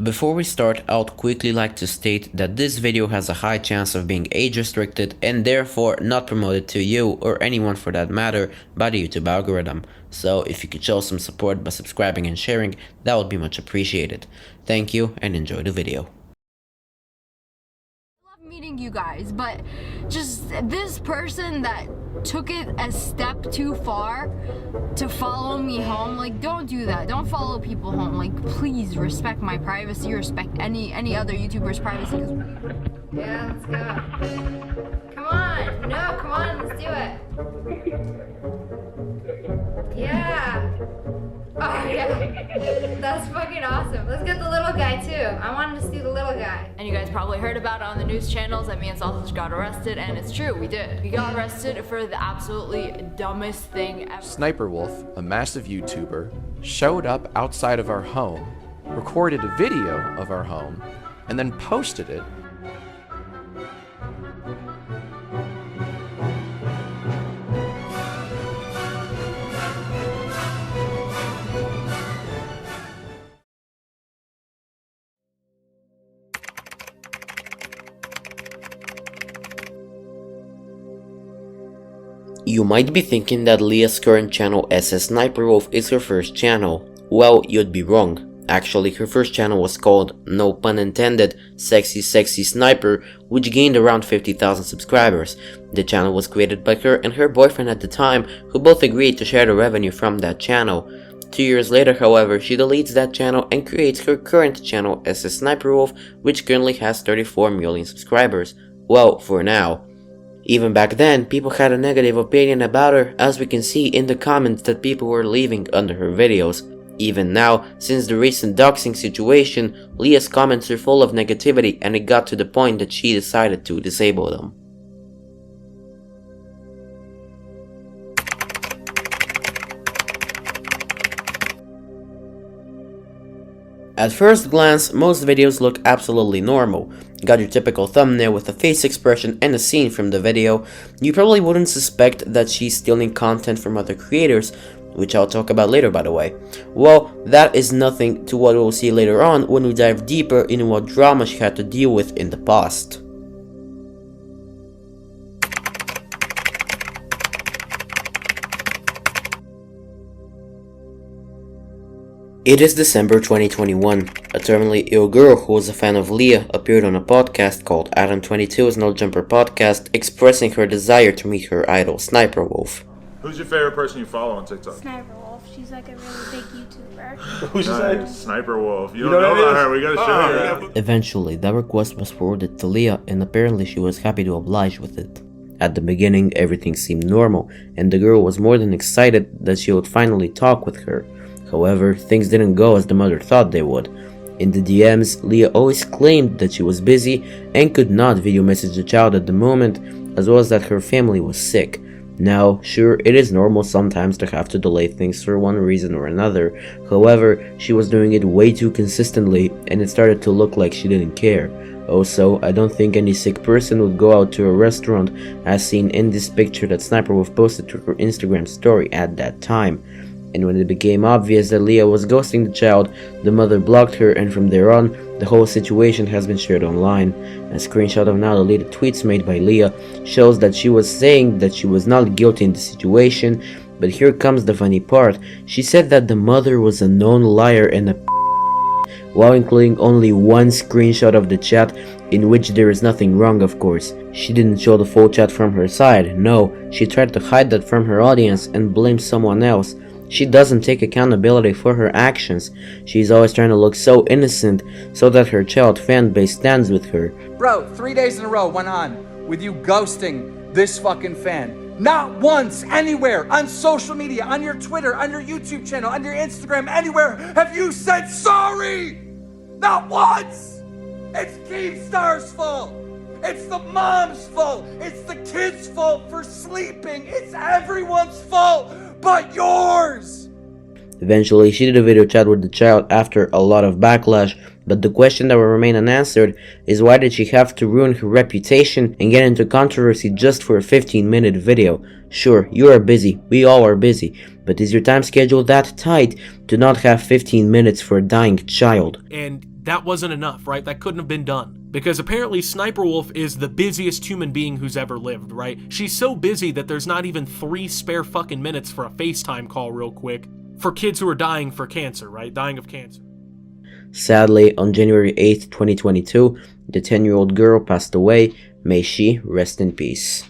Before we start, I would quickly like to state that this video has a high chance of being age restricted and therefore not promoted to you or anyone for that matter by the YouTube algorithm. So if you could show some support by subscribing and sharing, that would be much appreciated. Thank you and enjoy the video. Meeting you guys, but just this person that took it a step too far to follow me home, like, don't do that. Don't follow people home. Like, please respect my privacy, respect any other YouTuber's privacy. Yeah, let's go. Come on, no, come on, let's do it. Yeah. Oh yeah, that's fucking awesome. Let's get the little guy too. I wanted to see the little guy. And you guys probably heard about it on the news channels that me and Sausage got arrested, and it's true, we did. We got arrested for the absolutely dumbest thing ever. SSniperWolf, a massive YouTuber, showed up outside of our home, recorded a video of our home, and then posted it. You might be thinking that Leah's current channel SSSniperWolf is her first channel. Well, you'd be wrong. Actually, her first channel was called, no pun intended, Sexy Sniper, which gained around 50,000 subscribers. The channel was created by her and her boyfriend at the time, who both agreed to share the revenue from that channel. 2 years later, however, she deletes that channel and creates her current channel SSSniperWolf, which currently has 34 million subscribers. Well, for now. Even back then, people had a negative opinion about her, as we can see in the comments that people were leaving under her videos. Even now, since the recent doxing situation, Leah's comments are full of negativity, and it got to the point that she decided to disable them. At first glance, most videos look absolutely normal. Got your typical thumbnail with a face expression and a scene from the video. You probably wouldn't suspect that she's stealing content from other creators, which I'll talk about later, by the way. Well, that is nothing to what we'll see later on when we dive deeper into what drama she had to deal with in the past. It is December 2021. A terminally ill girl who was a fan of Leah appeared on a podcast called Adam22's No Jumper Podcast, expressing her desire to meet her idol, SSniperWolf. Who's your favorite person you follow on TikTok? SniperWolf. She's like a really big YouTuber. Who's your SSniperWolf. You don't know about her. We gotta show you. Eventually, that request was forwarded to Leah, and apparently she was happy to oblige with it. At the beginning, everything seemed normal, and the girl was more than excited that she would finally talk with her. However, things didn't go as the mother thought they would. In the DMs, Leah always claimed that she was busy and could not video message the child at the moment, as well as that her family was sick. Now, sure, it is normal sometimes to have to delay things for one reason or another. However, she was doing it way too consistently, and it started to look like she didn't care. Also, I don't think any sick person would go out to a restaurant, as seen in this picture that SSniperWolf posted to her Instagram story at that time. And when it became obvious that Leah was ghosting the child, the mother blocked her, and from there on, the whole situation has been shared online. A screenshot of now deleted tweets made by Leah shows that she was saying that she was not guilty in the situation, but here comes the funny part. She said that the mother was a known liar and a while including only one screenshot of the chat, in which there is nothing wrong, of course. She didn't show the full chat from her side, no, she tried to hide that from her audience and blame someone else. She doesn't take accountability for her actions. She's always trying to look so innocent so that her child fan base stands with her. Bro, 3 days in a row went on with you ghosting this fucking fan. Not once, anywhere, on social media, on your Twitter, on your YouTube channel, on your Instagram, anywhere, have you said sorry! Not once! It's Keemstar's fault! It's the mom's fault! It's the kid's fault for sleeping! It's everyone's fault but yours! Eventually, she did a video chat with the child after a lot of backlash, but the question that will remain unanswered is why did she have to ruin her reputation and get into controversy just for a 15-minute video? Sure, you are busy, we all are busy, but is your time schedule that tight to not have 15 minutes for a dying child? And that wasn't enough, right? That couldn't have been done. Because apparently SniperWolf is the busiest human being who's ever lived, right? She's so busy that there's not even 3 spare fucking minutes for a FaceTime call real quick for kids who are dying for cancer, right? Dying of cancer. Sadly, on January 8th, 2022, the 10-year-old girl passed away. May she rest in peace.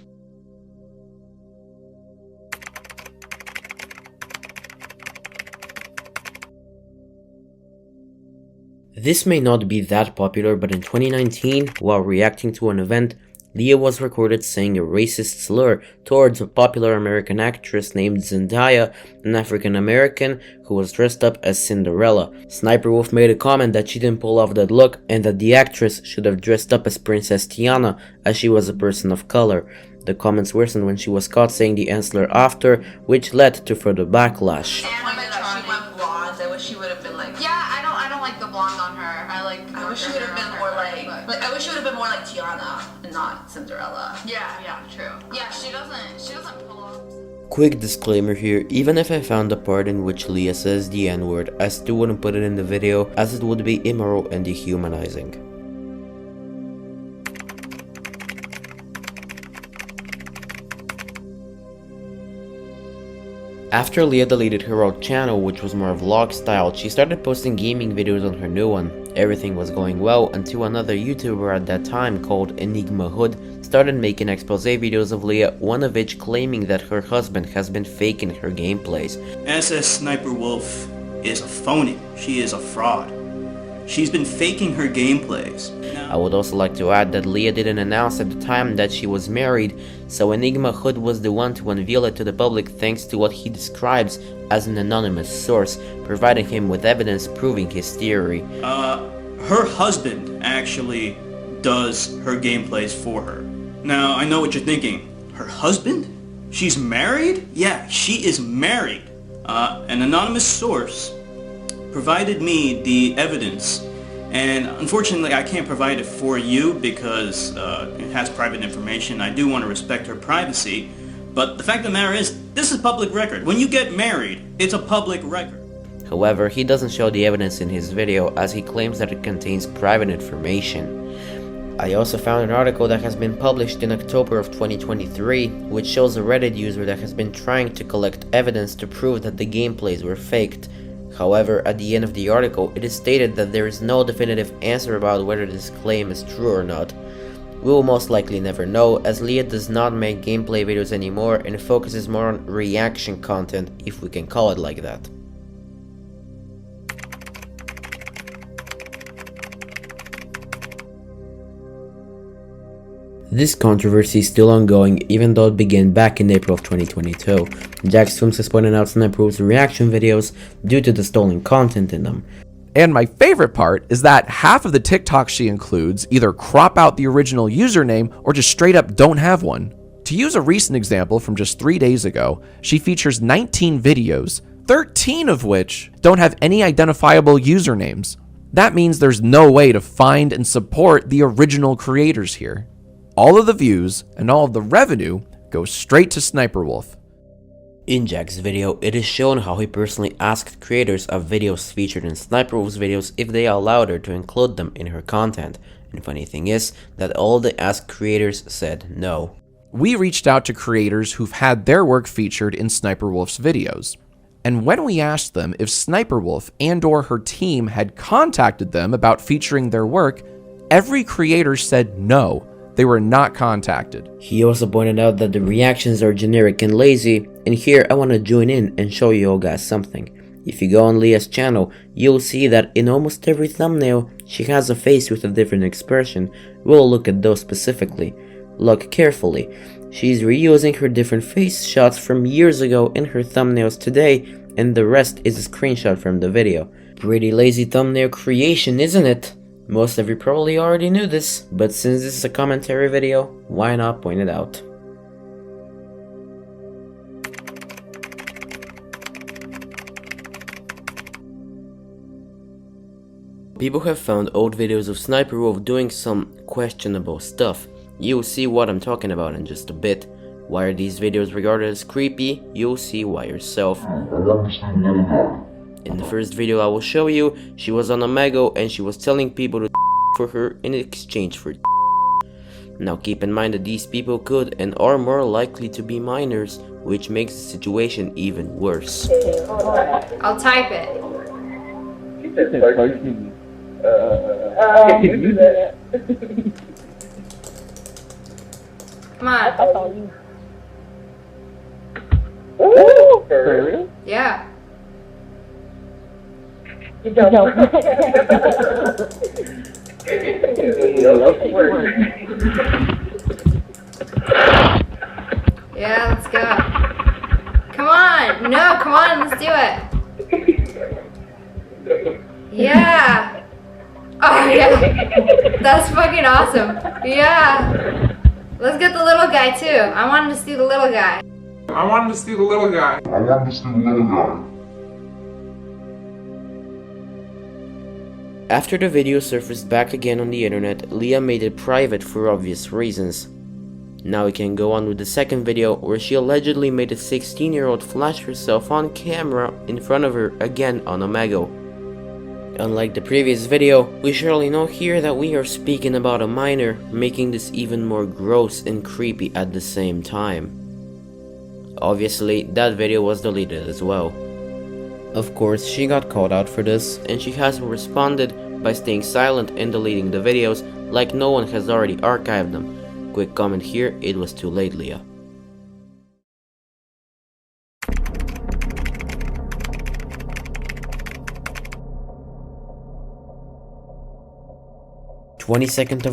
This may not be that popular, but in 2019, while reacting to an event, Leah was recorded saying a racist slur towards a popular American actress named Zendaya, an African American who was dressed up as Cinderella. SniperWolf made a comment that she didn't pull off that look and that the actress should have dressed up as Princess Tiana, as she was a person of color. The comments worsened when she was caught saying the slur after, which led to further backlash. She went blonde. I wish she would have been like. Yeah, I don't like the blonde on her. I wish she would have been more like I wish she would have been more like Tiana and not Cinderella. Yeah, true. Yeah, she doesn't pull off. Quick disclaimer here, even if I found the part in which Leah says the N-word, I still wouldn't put it in the video as it would be immoral and dehumanizing. After Leah deleted her old channel, which was more vlog style, she started posting gaming videos on her new one. Everything was going well until another YouTuber at that time called Enigma Hood started making expose videos of Leah, one of which claiming that her husband has been faking her gameplays. SSSniperWolf is a phony. She is a fraud. She's been faking her gameplays. I would also like to add that Leah didn't announce at the time that she was married, so Enigma Hood was the one to unveil it to the public thanks to what he describes as an anonymous source, providing him with evidence proving his theory. Her husband actually does her gameplays for her. Now, I know what you're thinking. Her husband? She's married? Yeah, she is married. An anonymous source provided me the evidence, and unfortunately I can't provide it for you because it has private information. I do want to respect her privacy, but the fact of the matter is, this is public record. When you get married, it's a public record. However, he doesn't show the evidence in his video as he claims that it contains private information. I also found an article that has been published in October of 2023, which shows a Reddit user that has been trying to collect evidence to prove that the gameplays were faked. However, at the end of the article, it is stated that there is no definitive answer about whether this claim is true or not. We will most likely never know, as Leah does not make gameplay videos anymore and focuses more on reaction content, if we can call it like that. This controversy is still ongoing, even though it began back in April of 2022. JacksFilms has pointed out SniperWolf's reaction videos due to the stolen content in them. And my favorite part is that half of the TikToks she includes either crop out the original username or just straight up don't have one. To use a recent example from just 3 days ago, she features 19 videos, 13 of which don't have any identifiable usernames. That means there's no way to find and support the original creators here. All of the views and all of the revenue go straight to SniperWolf. In Jack's video, it is shown how he personally asked creators of videos featured in SniperWolf's videos if they allowed her to include them in her content. And funny thing is that all the asked creators said no. We reached out to creators who've had their work featured in SniperWolf's videos. And when we asked them if SniperWolf and/or her team had contacted them about featuring their work, every creator said no. They were not contacted. He also pointed out that the reactions are generic and lazy, and here I want to join in and show you all guys something. If you go on Leah's channel, you'll see that in almost every thumbnail, she has a face with a different expression. We'll look at those specifically. Look carefully. She's reusing her different face shots from years ago in her thumbnails today, and the rest is a screenshot from the video. Pretty lazy thumbnail creation, isn't it? Most of you probably already knew this, but since this is a commentary video, why not point it out? People have found old videos of SniperWolf doing some questionable stuff. You'll see what I'm talking about in just a bit. Why are these videos regarded as creepy? You'll see why yourself. In the first video I will show you, she was on Omegle and she was telling people to for her in exchange for. Now keep in mind that these people could and are more likely to be minors, which makes the situation even worse. I'll type it. Come on. For real? Yeah. Yeah, let's go. Come on. No, come on, let's do it. Yeah. Oh, yeah. That's fucking awesome. Yeah. Let's get the little guy, too. I wanted to see the little guy. After the video surfaced back again on the internet, Leah made it private for obvious reasons. Now we can go on with the second video where she allegedly made a 16-year-old flash herself on camera in front of her again on Omegle. Unlike the previous video, we surely know here that we are speaking about a minor, making this even more gross and creepy at the same time. Obviously, that video was deleted as well. Of course, she got called out for this, and she hasn't responded by staying silent and deleting the videos like no one has already archived them. Quick comment here, it was too late, Leah.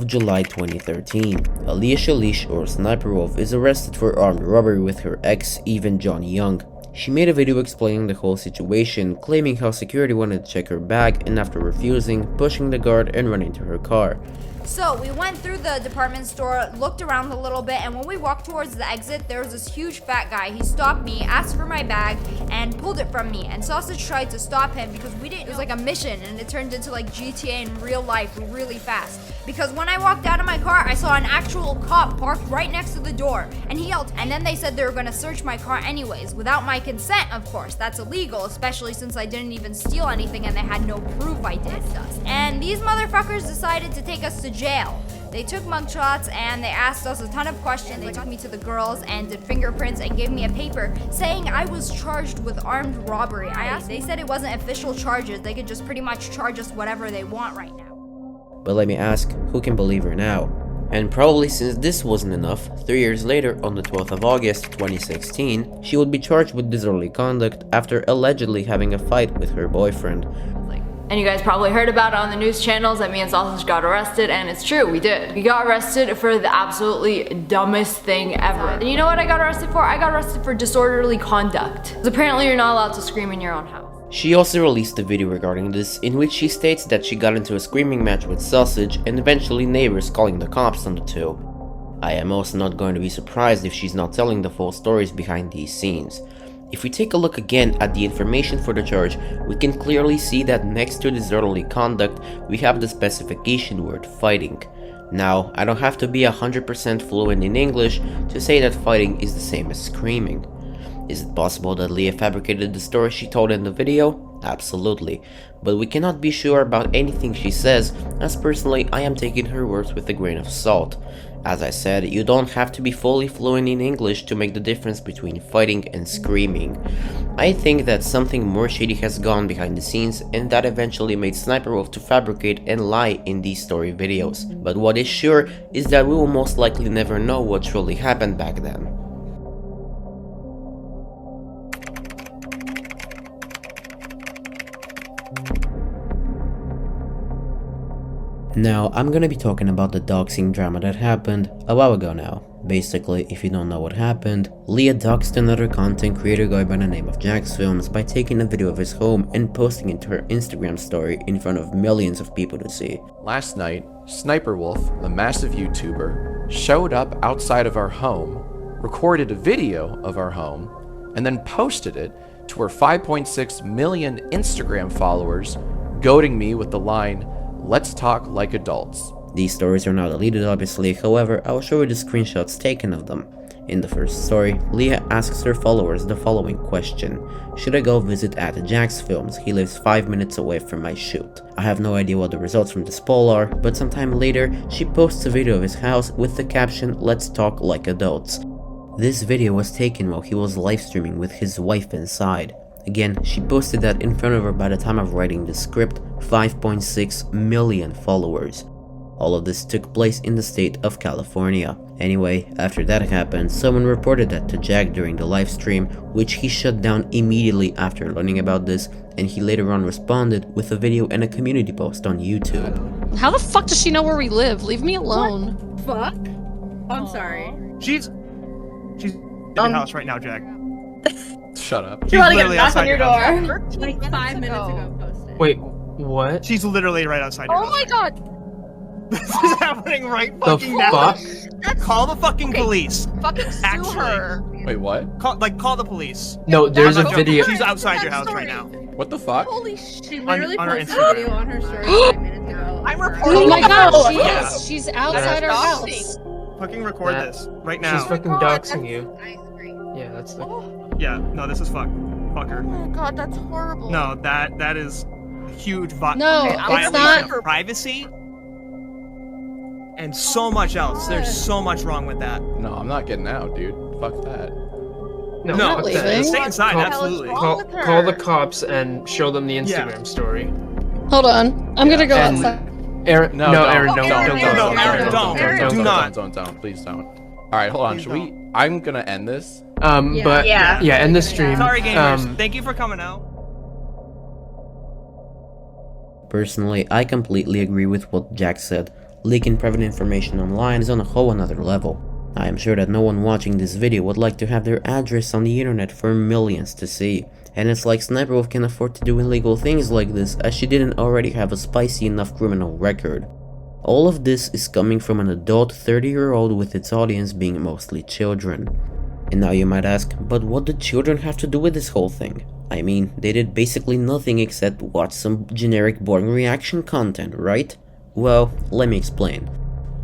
July 22, 2013, Aaliyah Shalish, or SSSniperWolf, is arrested for armed robbery with her ex, Even Johnny Young. She made a video explaining the whole situation, claiming how security wanted to check her bag and after refusing, pushing the guard and running to her car. So we went through the department store, looked around a little bit, and when we walked towards the exit, there was this huge fat guy. He stopped me, asked for my bag, and pulled it from me. And Sausage tried to stop him because we didn't. It was like a mission, and it turned into like GTA in real life really fast. Because when I walked out of my car, I saw an actual cop parked right next to the door, and he yelled. And then they said they were gonna search my car anyways, without my consent, of course. That's illegal, especially since I didn't even steal anything and they had no proof I did. And these motherfuckers decided to take us to jail. They took mugshots and they asked us a ton of questions. They took me to the girls and did fingerprints and gave me a paper saying I was charged with armed robbery. They said it wasn't official charges. They could just pretty much charge us whatever they want right now. But let me ask, who can believe her now? And probably since this wasn't enough, 3 years later, on the 12th of August 2016, she would be charged with disorderly conduct after allegedly having a fight with her boyfriend. And you guys probably heard about it on the news channels that me and Sausage got arrested, and it's true, we did. We got arrested for the absolutely dumbest thing ever. And you know what I got arrested for? I got arrested for disorderly conduct. Because apparently you're not allowed to scream in your own house. She also released a video regarding this, in which she states that she got into a screaming match with Sausage and eventually neighbors calling the cops on the two. I am also not going to be surprised if she's not telling the full stories behind these scenes. If we take a look again at the information for the charge, we can clearly see that next to disorderly conduct, we have the specification word fighting. Now, I don't have to be 100% fluent in English to say that fighting is the same as screaming. Is it possible that Leah fabricated the story she told in the video? Absolutely, but we cannot be sure about anything she says, as personally I am taking her words with a grain of salt. As I said, you don't have to be fully fluent in English to make the difference between fighting and screaming. I think that something more shady has gone behind the scenes, and that eventually made SSniperWolf to fabricate and lie in these story videos. But what is sure is that we will most likely never know what truly happened back then. Now, I'm gonna be talking about the doxing drama that happened a while ago now. Basically, if you don't know what happened, Leah doxed another content creator guy by the name of JacksFilms by taking a video of his home and posting it to her Instagram story in front of millions of people to see. Last night, SSniperWolf, the massive YouTuber, showed up outside of our home, recorded a video of our home, and then posted it to her 5.6 million Instagram followers, goading me with the line, "Let's talk like adults." These stories are not deleted obviously, however, I will show you the screenshots taken of them. In the first story, Leah asks her followers the following question: should I go visit at JacksFilms? He lives 5 minutes away from my shoot. I have no idea what the results from this poll are, but sometime later, she posts a video of his house with the caption, "Let's talk like adults." This video was taken while he was live streaming with his wife inside. Again, she posted that in front of her by the time of writing the script, 5.6 million followers. All of this took place in the state of California. Anyway, after that happened, someone reported that to Jack during the live stream, which he shut down immediately after learning about this, and he later on responded with a video and a community post on YouTube. How the fuck does she know where we live? Leave me alone. What? Fuck? I'm sorry. She's in your house right now, Jack. Shut up. She's literally outside your door. Like 5 minutes ago posted. Wait, what? She's literally right outside your house. Oh my god! This is happening right fucking now. Call the fucking police. Fucking sue her. Wait, what? Call the police. No, there's a video. She's outside your house right now. What the fuck? Holy shit. She literally On her posted a Instagram. video on her story 5 minutes ago. I'm reporting. Oh my god, she Yeah. is. She's outside our house. Fucking record this right now. She's fucking doxing you. Yeah, that's the. Yeah, no, this is fucker. Oh my god, that's horrible. No, that is huge No, it's violation not. of privacy and so much else. There's so much wrong with that. No, I'm not getting out, dude. Fuck that. No, No, fuck that. stay inside, Call- absolutely. Call the cops and show them the Instagram story. Hold on. I'm gonna go And- outside. Aaron, no, Aaron, don't. Do not. Don't, please don't. Alright, hold on, should we? I'm gonna end this. But yeah, end the stream. Sorry, gamers. Thank you for coming out. Personally, I completely agree with what Jack said. Leaking private information online is on a whole another level. I am sure that no one watching this video would like to have their address on the internet for millions to see. And it's like SniperWolf can afford to do illegal things like this, as she didn't already have a spicy enough criminal record. All of this is coming from an adult 30-year-old with its audience being mostly children. And now you might ask, but what do children have to do with this whole thing? I mean, they did basically nothing except watch some generic boring reaction content, right? Well, let me explain.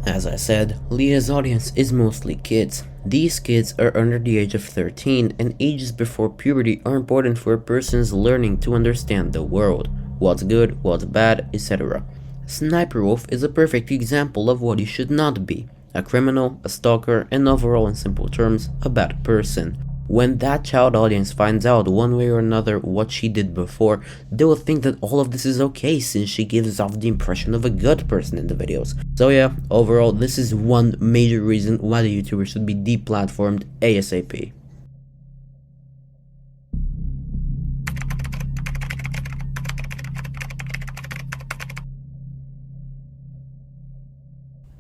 As I said, Leah's audience is mostly kids. These kids are under the age of 13, and ages before puberty are important for a person's learning to understand the world, what's good, what's bad, etc. SniperWolf is a perfect example of what you should not be: a criminal, a stalker, and overall, in simple terms, a bad person. When that child audience finds out one way or another what she did before, they will think that all of this is okay since she gives off the impression of a good person in the videos. So yeah, overall, this is one major reason why the YouTuber should be deplatformed ASAP.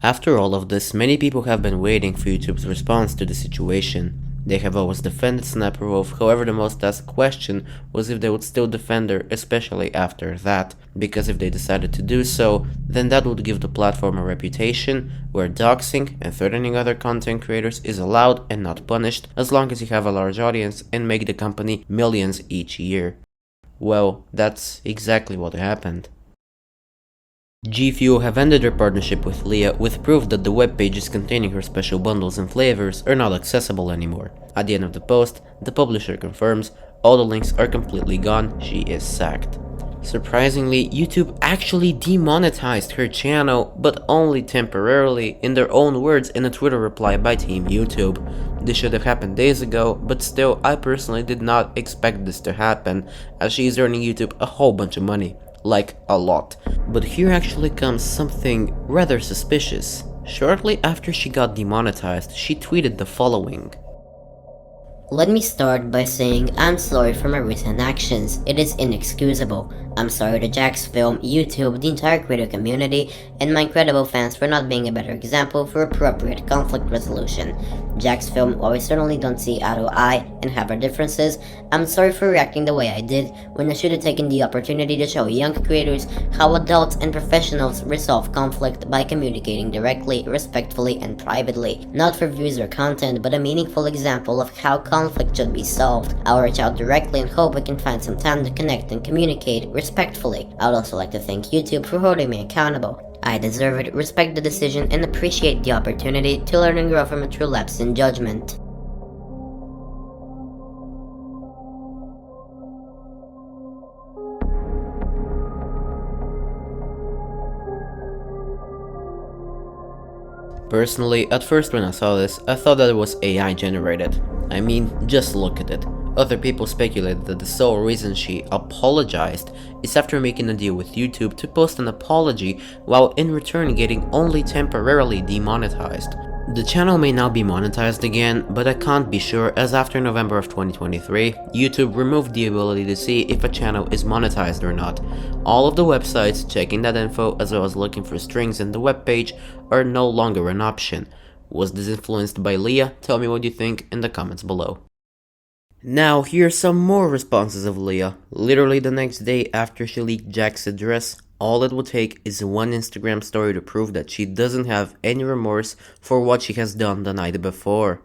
After all of this, many people have been waiting for YouTube's response to the situation. They have always defended SniperWolf, however the most asked question was if they would still defend her, especially after that, because if they decided to do so, then that would give the platform a reputation where doxing and threatening other content creators is allowed and not punished as long as you have a large audience and make the company millions each year. Well, that's exactly what happened. G Fuel have ended their partnership with Leah with proof that the web pages containing her special bundles and flavors are not accessible anymore. At the end of the post, the publisher confirms all the links are completely gone, she is sacked. Surprisingly, YouTube actually demonetized her channel, but only temporarily, in their own words in a Twitter reply by Team YouTube. This should have happened days ago, but still, I personally did not expect this to happen, as she is earning YouTube a whole bunch of money. Like, a lot. But here actually comes something rather suspicious. Shortly after she got demonetized, she tweeted the following. Let me start by saying I'm sorry for my recent actions. It is inexcusable. I'm sorry to JacksFilms, YouTube, the entire creator community, and my incredible fans for not being a better example for appropriate conflict resolution. JacksFilms, while we certainly don't see eye to eye and have our differences, I'm sorry for reacting the way I did when I should have taken the opportunity to show young creators how adults and professionals resolve conflict by communicating directly, respectfully, and privately. Not for views or content, but a meaningful example of how conflict should be solved. I'll reach out directly and hope we can find some time to connect and communicate respectfully. I'd also like to thank YouTube for holding me accountable. I deserve it, respect the decision, and appreciate the opportunity to learn and grow from a true lapse in judgment. Personally, at first when I saw this, I thought that it was AI generated. I mean, just look at it. Other people speculated that the sole reason she apologized is after making a deal with YouTube to post an apology while in return getting only temporarily demonetized. The channel may now be monetized again, but I can't be sure as after November of 2023, YouTube removed the ability to see if a channel is monetized or not. All of the websites checking that info as well as looking for strings in the web page are no longer an option. Was this influenced by Leah? Tell me what you think in the comments below. Now, here's some more responses of Leah. Literally the next day after she leaked Jack's address, all it would take is one Instagram story to prove that she doesn't have any remorse for what she has done the night before.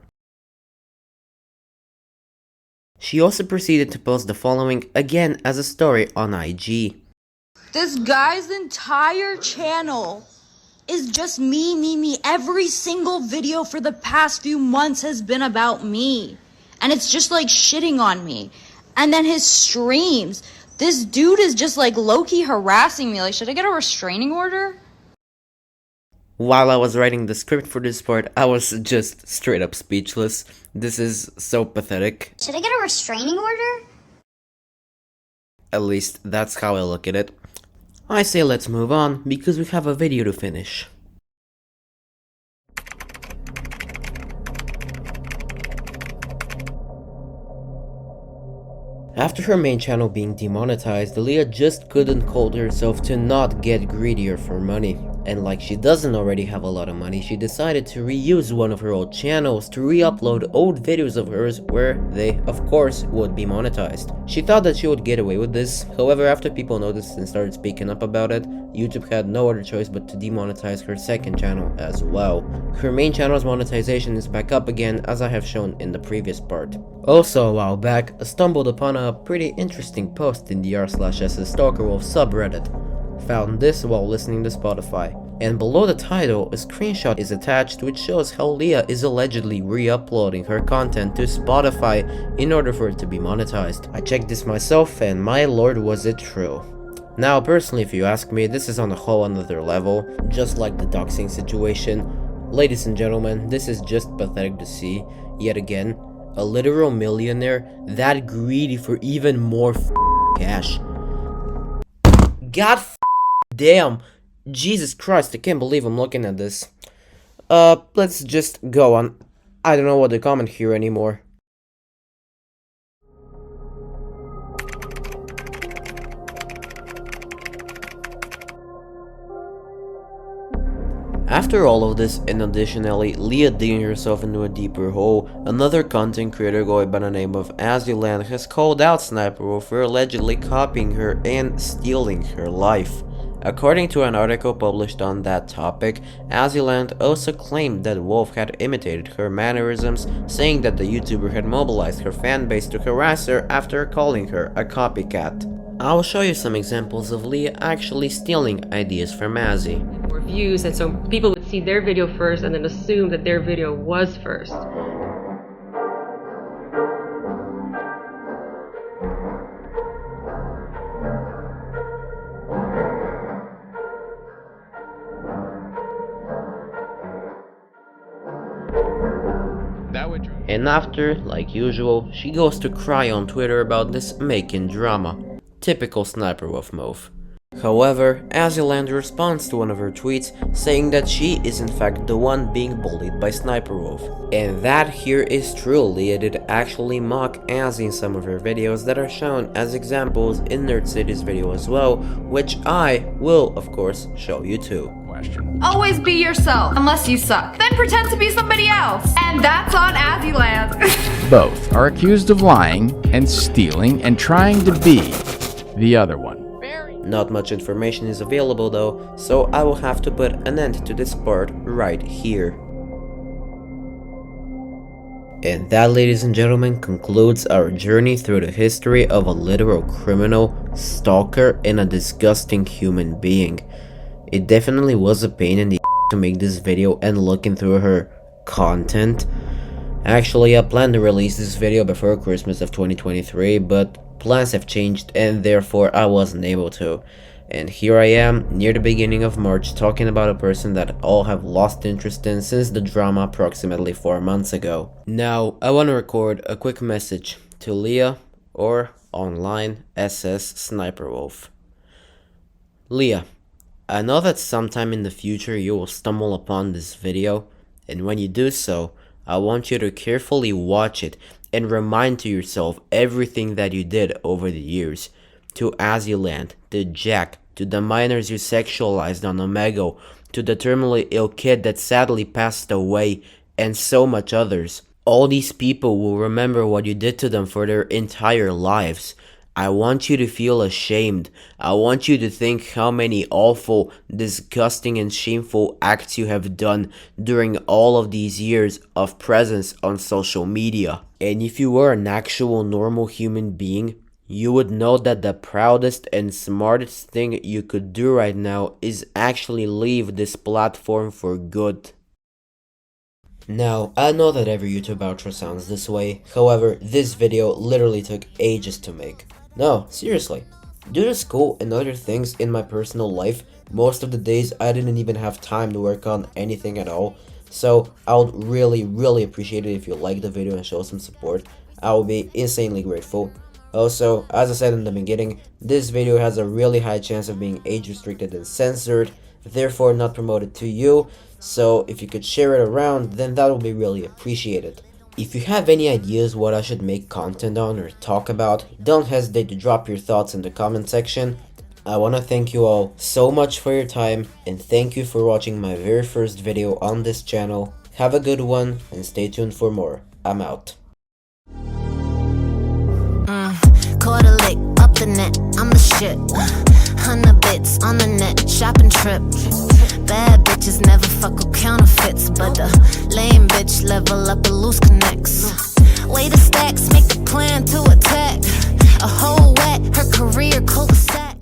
She also proceeded to post the following again as a story on IG. This guy's entire channel is just me. Every single video for the past few months has been about me. And it's just like shitting on me. And then his streams. This dude is just like low-key harassing me. Like, should I get a restraining order? While I was writing the script for this part, I was just straight up speechless. This is so pathetic. Should I get a restraining order? At least that's how I look at it. I say let's move on, because we have a video to finish. After her main channel being demonetized, Leah just couldn't hold herself to not get greedier for money. And like she doesn't already have a lot of money, she decided to reuse one of her old channels to re-upload old videos of hers where they, of course, would be monetized. She thought that she would get away with this, however after people noticed and started speaking up about it, YouTube had no other choice but to demonetize her second channel as well. Her main channel's monetization is back up again as I have shown in the previous part. Also a while back, I stumbled upon a pretty interesting post in the r/SSSniperWolf subreddit. Found this while listening to Spotify. And below the title, a screenshot is attached which shows how Leah is allegedly re-uploading her content to Spotify in order for it to be monetized. I checked this myself and my lord was it true. Now personally if you ask me, this is on a whole another level, just like the doxing situation. Ladies and gentlemen, this is just pathetic to see, yet again, a literal millionaire that greedy for even more cash. God damn, Jesus Christ, I can't believe I'm looking at this. Let's just go on. I don't know what to comment here anymore. After all of this, and additionally, Leah digging herself into a deeper hole, another content creator going by the name of Azuland has called out SniperWolf for allegedly copying her and stealing her life. According to an article published on that topic, Azuland also claimed that Wolf had imitated her mannerisms, saying that the YouTuber had mobilized her fanbase to harass her after calling her a copycat. I will show you some examples of Leah actually stealing ideas from Azzy. More views, and so people would see their video first and then assume that their video was first. And after, like usual, she goes to cry on Twitter about this making drama. Typical SniperWolf move. However, Azuland responds to one of her tweets saying that she is in fact the one being bullied by SniperWolf. And that here is true. Leah did actually mock Azzy in some of her videos that are shown as examples in Nerd City's video as well, which I will of course show you too. Always be yourself, unless you suck. Then pretend to be somebody else. And that's on Azzyland. Both are accused of lying and stealing and trying to be the other one. Not much information is available though, so I will have to put an end to this part right here. And that, ladies and gentlemen, concludes our journey through the history of a literal criminal, stalker, and a disgusting human being. It definitely was a pain in the to make this video and looking through her content. Actually, I planned to release this video before Christmas of 2023, but plans have changed and therefore I wasn't able to. And here I am, near the beginning of March, talking about a person that all have lost interest in since the drama approximately 4 months ago. Now, I want to record a quick message to Leah, or online SSSniperWolf. Leah, I know that sometime in the future you will stumble upon this video, and when you do so, I want you to carefully watch it and remind to yourself everything that you did over the years. To Azuland, to Jack, to the minors you sexualized on Omegle, to the terminally ill kid that sadly passed away, and so much others. All these people will remember what you did to them for their entire lives. I want you to feel ashamed. I want you to think how many awful, disgusting and shameful acts you have done during all of these years of presence on social media. And if you were an actual normal human being, you would know that the proudest and smartest thing you could do right now is actually leave this platform for good. Now, I know that every YouTube outro sounds this way, however, this video literally took ages to make. No, seriously. Due to school and other things in my personal life, most of the days I didn't even have time to work on anything at all, so I would really appreciate it if you like the video and show some support. I would be insanely grateful. Also, as I said in the beginning, this video has a really high chance of being age restricted and censored, therefore not promoted to you, so if you could share it around, then that would be really appreciated. If you have any ideas what I should make content on or talk about, don't hesitate to drop your thoughts in the comment section. I want to thank you all so much for your time, and thank you for watching my very first video on this channel. Have a good one, and stay tuned for more. I'm out. Quarter lick up the net, I'm the shit. 100 bits on the net, shopping trip. Bad bitches never fuck with counterfeits, but the lame bitch level up a loose connects.